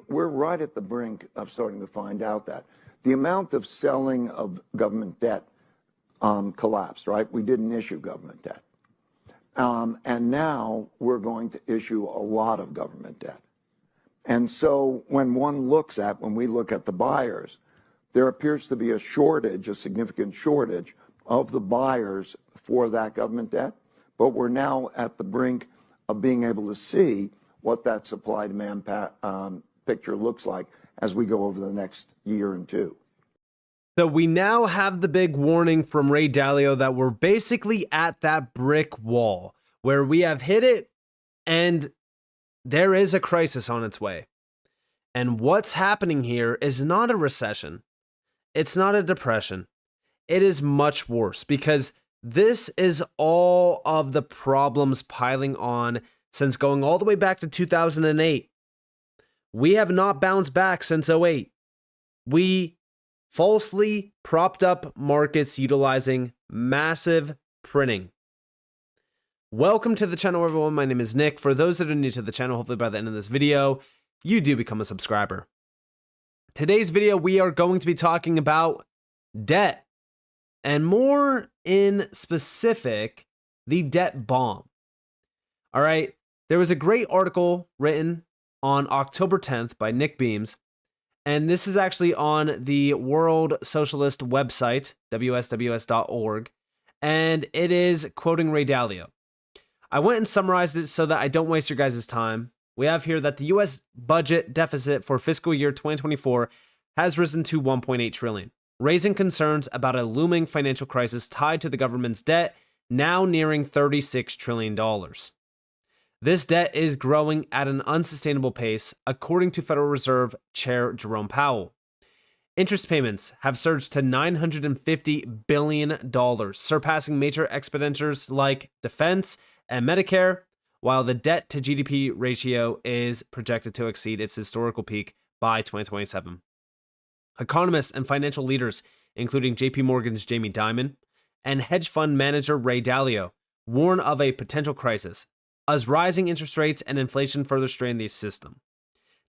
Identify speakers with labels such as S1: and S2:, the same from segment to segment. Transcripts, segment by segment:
S1: we're right at the brink of starting to find out that the amount of selling of government debt collapsed, right? We didn't issue government debt. And now we're going to issue a lot of government debt. And so when we look at the buyers, there appears to be a significant shortage of the buyers for that government debt. But we're now at the brink of being able to see what that supply-demand picture looks like as we go over the next year and two.
S2: So we now have the big warning from Ray Dalio that we're basically at that brick wall where we have hit it and there is a crisis on its way. And what's happening here is not a recession. It's not a depression. It is much worse because this is all of the problems piling on since going all the way back to 2008. We have not bounced back since 2008. We falsely propped up markets utilizing massive printing. Welcome to the channel, everyone. My name is Nick. For those that are new to the channel, hopefully by the end of this video, you do become a subscriber. Today's video, we are going to be talking about debt, and more in specific, the debt bomb. All right, there was a great article written on October 10th by Nick Beams, and this is actually on the World Socialist website, wsws.org, and it is quoting Ray Dalio. I went and summarized it so that I don't waste your guys' time. We have here that the U.S. budget deficit for fiscal year 2024 has risen to $1.8 trillion, raising concerns about a looming financial crisis tied to the government's debt, now nearing $36 trillion. This debt is growing at an unsustainable pace, according to Federal Reserve Chair Jerome Powell. Interest payments have surged to $950 billion, surpassing major expenditures like defense and Medicare, while the debt to GDP ratio is projected to exceed its historical peak by 2027. Economists and financial leaders, including JP Morgan's Jamie Dimon and hedge fund manager Ray Dalio, warn of a potential crisis as rising interest rates and inflation further strain the system.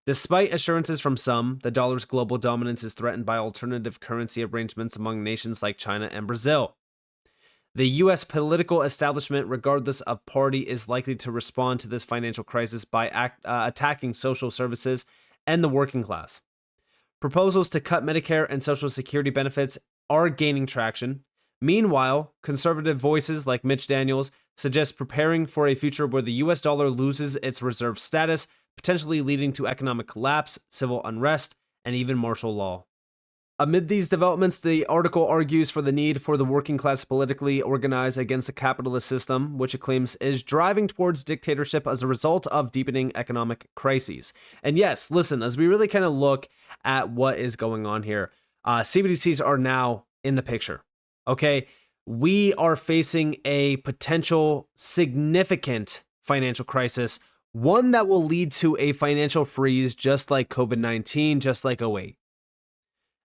S2: Despite assurances from some, the dollar's global dominance is threatened by alternative currency arrangements among nations like China and Brazil. The U.S. political establishment, regardless of party, is likely to respond to this financial crisis by attacking social services and the working class. Proposals to cut Medicare and Social Security benefits are gaining traction. Meanwhile, conservative voices like Mitch Daniels suggest preparing for a future where the U.S. dollar loses its reserve status, potentially leading to economic collapse, civil unrest, and even martial law. Amid these developments, the article argues for the need for the working class politically organize against the capitalist system, which it claims is driving towards dictatorship as a result of deepening economic crises. And yes, listen, as we really kind of look at what is going on here, CBDCs are now in the picture. Okay, we are facing a potential significant financial crisis, one that will lead to a financial freeze just like COVID-19, just like 2008.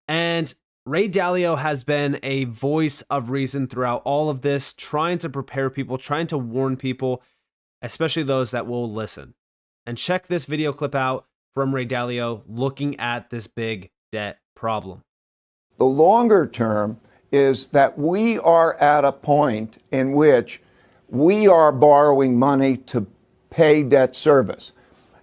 S2: And Ray Dalio has been a voice of reason throughout all of this, trying to prepare people, trying to warn people, especially those that will listen. And check this video clip out from Ray Dalio looking at this big debt problem.
S1: The longer term is that we are at a point in which we are borrowing money to pay debt service.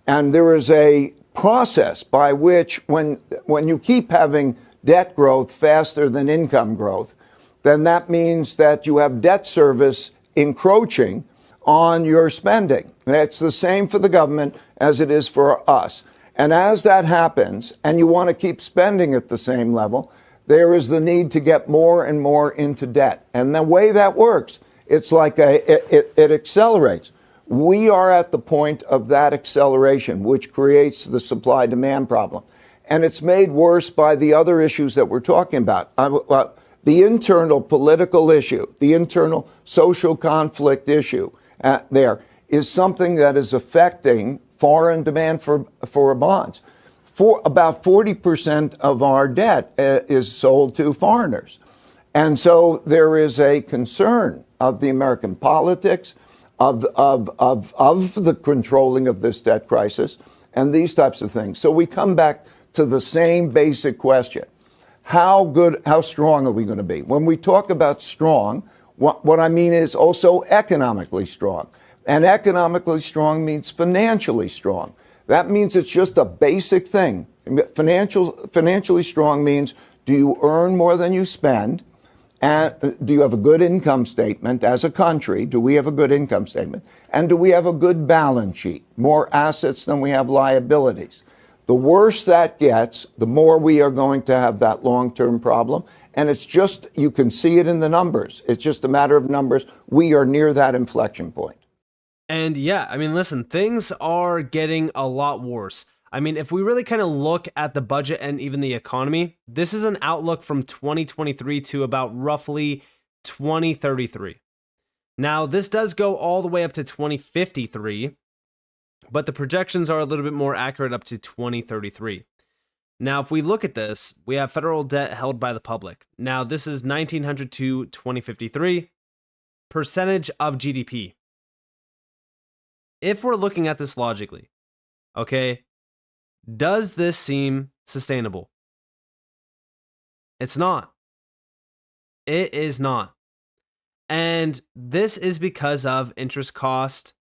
S1: And there is a process by which when you keep having debt growth faster than income growth, then that means that you have debt service encroaching on your spending. That's the same for the government as it is for us. And as that happens, and you want to keep spending at the same level, there is the need to get more and more into debt. And the way that works, it's like it accelerates. We are at the point of that acceleration, which creates the supply-demand problem. And it's made worse by the other issues that we're talking about. The internal political issue, the internal social conflict issue there is something that is affecting foreign demand for bonds. For about 40% of our debt is sold to foreigners. And so there is a concern of the American politics, of the controlling of this debt crisis, and these types of things. So we come back to the same basic question. How strong are we going to be? When we talk about strong, what I mean is also economically strong. And economically strong means financially strong. That means it's just a basic thing. Financially strong means, do you earn more than you spend? And do you have a good income statement as a country? Do we have a good income statement? And do we have a good balance sheet? More assets than we have liabilities. The worse that gets, the more we are going to have that long-term problem. And it's just, you can see it in the numbers. It's just a matter of numbers. We are near that inflection point.
S2: And yeah, I mean, listen, things are getting a lot worse. I mean, if we really kind of look at the budget and even the economy, this is an outlook from 2023 to about roughly 2033. Now, this does go all the way up to 2053, but the projections are a little bit more accurate up to 2033. Now, if we look at this, we have federal debt held by the public. Now, this is 1900 to 2053, percentage of GDP. If we're looking at this logically, okay, does this seem sustainable? It's not. It is not. And this is because of interest cost,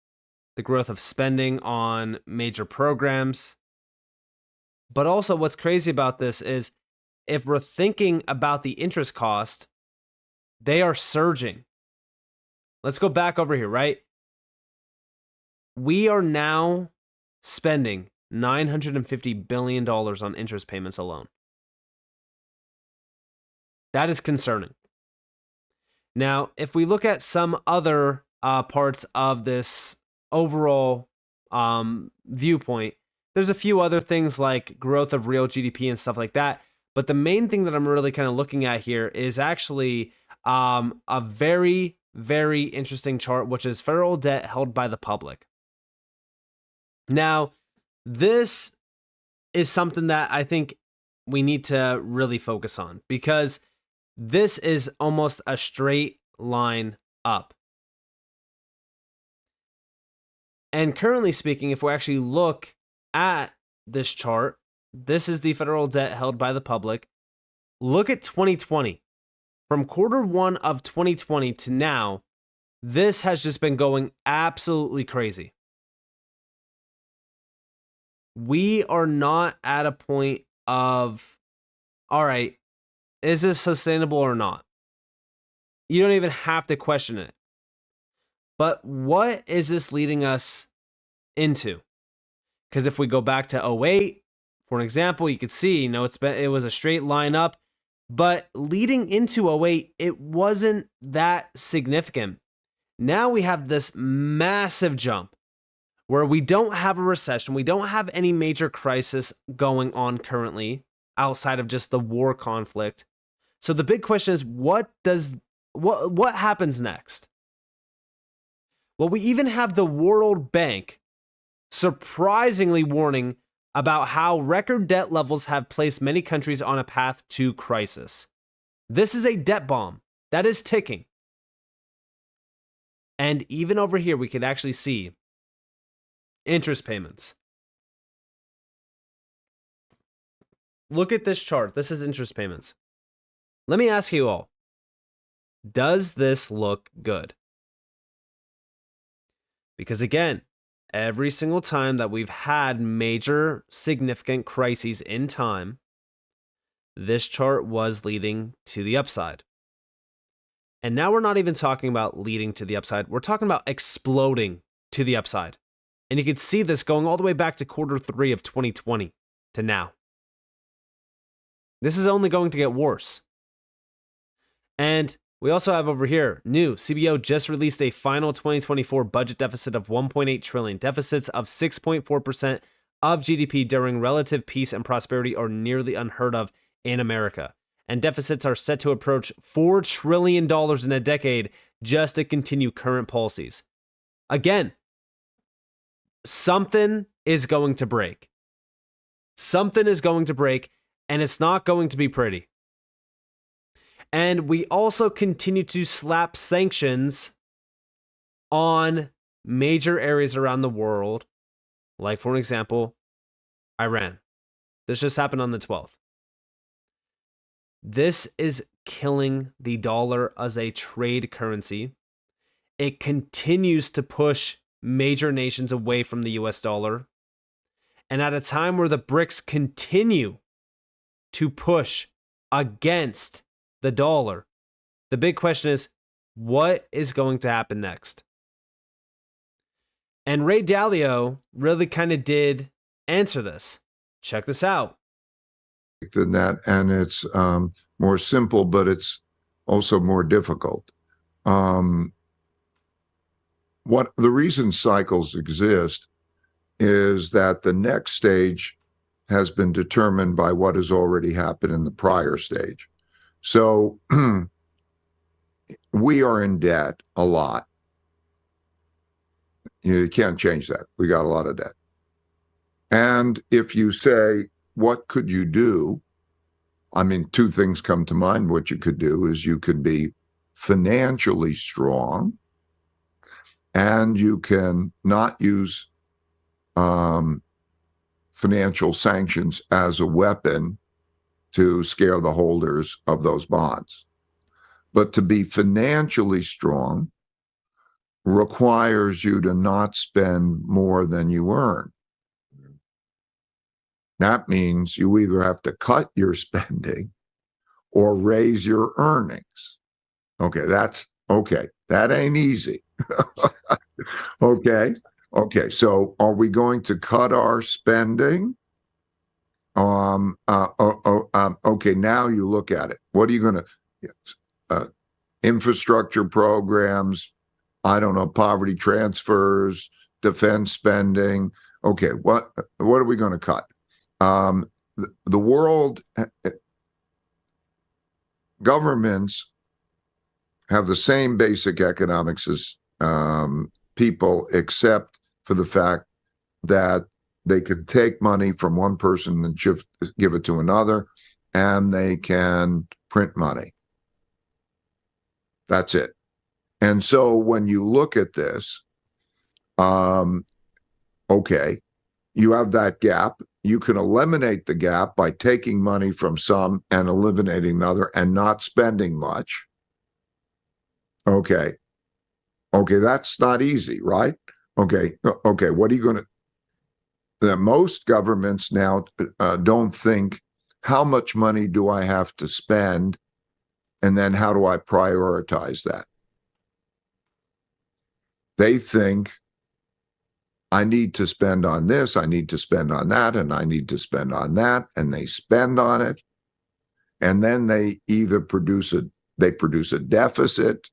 S2: the growth of spending on major programs. But also what's crazy about this is if we're thinking about the interest cost, they are surging. Let's go back over here, right? We are now spending $950 billion on interest payments alone. That is concerning. Now, if we look at some other parts of this overall viewpoint, there's a few other things like growth of real GDP and stuff like that. But the main thing that I'm really kind of looking at here is actually a very, very interesting chart, which is federal debt held by the public. Now, this is something that I think we need to really focus on because this is almost a straight line up. And currently speaking, if we actually look at this chart, this is the federal debt held by the public. Look at 2020. From quarter one of 2020 to now, this has just been going absolutely crazy. We are not at a point of, all right, is this sustainable or not? You don't even have to question it. But what is this leading us into? Because if we go back to 08, for an example, you could see, it was a straight line up, but leading into 08, it wasn't that significant. Now we have this massive jump where we don't have a recession, we don't have any major crisis going on currently outside of just the war conflict. So the big question is, what happens next? Well, we even have the World Bank surprisingly warning about how record debt levels have placed many countries on a path to crisis. This is a debt bomb that is ticking. And even over here, we can actually see interest payments. Look at this chart. This is interest payments. Let me ask you all, does this look good? Because again, every single time that we've had major significant crises in time, this chart was leading to the upside. And now we're not even talking about leading to the upside. We're talking about exploding to the upside. And you can see this going all the way back to quarter three of 2020 to now. This is only going to get worse. And we also have over here, new CBO just released a final 2024 budget deficit of 1.8 trillion. Deficits of 6.4% of GDP during relative peace and prosperity are nearly unheard of in America. And deficits are set to approach $4 trillion in a decade just to continue current policies. Again, something is going to break. Something is going to break, and it's not going to be pretty. And we also continue to slap sanctions on major areas around the world, like, for example, Iran. This just happened on the 12th. This is killing the dollar as a trade currency. It continues to push major nations away from the US dollar. And at a time where the BRICS continue to push against the dollar, the big question is, what is going to happen next? And Ray Dalio really kind of did answer this. Check this out.
S3: Than that, and it's more simple, but it's also more difficult. What the reason cycles exist is that the next stage has been determined by what has already happened in the prior stage. So we are in debt a lot. You can't change that. We got a lot of debt. And if you say, what could you do? I mean, two things come to mind. What you could do is you could be financially strong, and you can not use financial sanctions as a weapon to scare the holders of those bonds. But to be financially strong requires you to not spend more than you earn. That means you either have to cut your spending or raise your earnings. Okay, that ain't easy. Okay, so are we going to cut our spending? Okay, now you look at it. What are you going to, infrastructure programs, I don't know, poverty transfers, defense spending. Okay, what are we going to cut? The world, governments have the same basic economics as people, except for the fact that they can take money from one person and give it to another, and they can print money. That's it. And so when you look at this, okay, you have that gap. You can eliminate the gap by taking money from some and eliminating another and not spending much. Okay, that's not easy, right? Okay, what are you going to... Most governments now don't think, how much money do I have to spend, and then how do I prioritize that? They think, I need to spend on this, I need to spend on that, and I need to spend on that, and they spend on it, and then they either produce a deficit,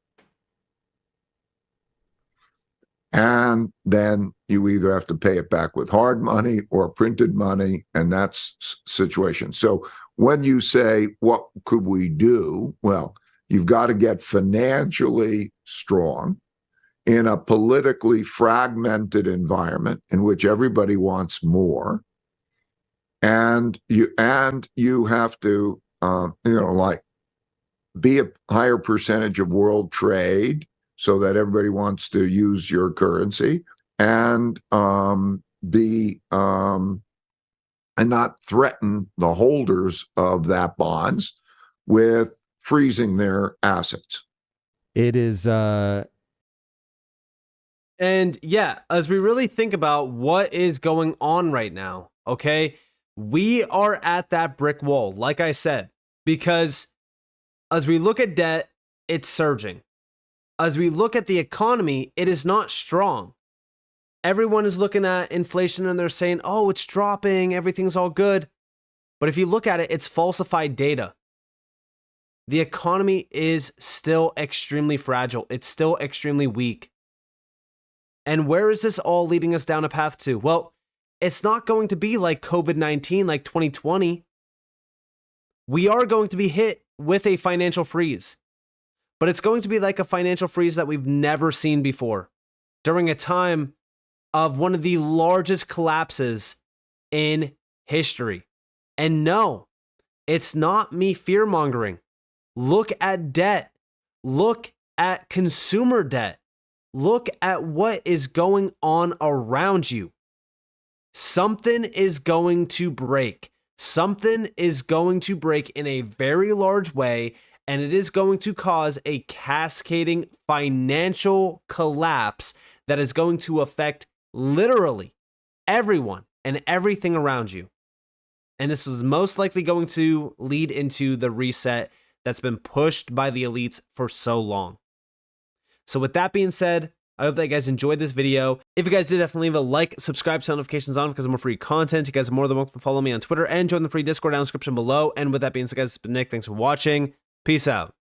S3: and then you either have to pay it back with hard money or printed money, and that's situation. So when you say, what could we do? Well, you've got to get financially strong in a politically fragmented environment in which everybody wants more, and you have to, like, be a higher percentage of world trade so that everybody wants to use your currency, and and not threaten the holders of that bonds with freezing their assets.
S2: It is And yeah, as we really think about what is going on right now, okay, we are at that brick wall, like I said, because as we look at debt, it's surging. As we look at the economy, it is not strong. Everyone is looking at inflation and they're saying, oh, it's dropping, everything's all good. But if you look at it, it's falsified data. The economy is still extremely fragile. It's still extremely weak. And where is this all leading us down a path to? Well, it's not going to be like COVID-19, like 2020. We are going to be hit with a financial freeze, but it's going to be like a financial freeze that we've never seen before during a time of one of the largest collapses in history. And no, it's not me fear-mongering. Look at debt. Look at consumer debt. Look at what is going on around you. something is going to break. Something is going to break in a very large way, and it is going to cause a cascading financial collapse that is going to affect literally everyone and everything around you. And this is most likely going to lead into the reset that's been pushed by the elites for so long. So with that being said, I hope that you guys enjoyed this video. If you guys did, definitely leave a like, subscribe, turn notifications on because of more free content. You guys are more than welcome to follow me on Twitter and join the free Discord down in the description below. And with that being said, guys, it's been Nick. Thanks for watching. Peace out.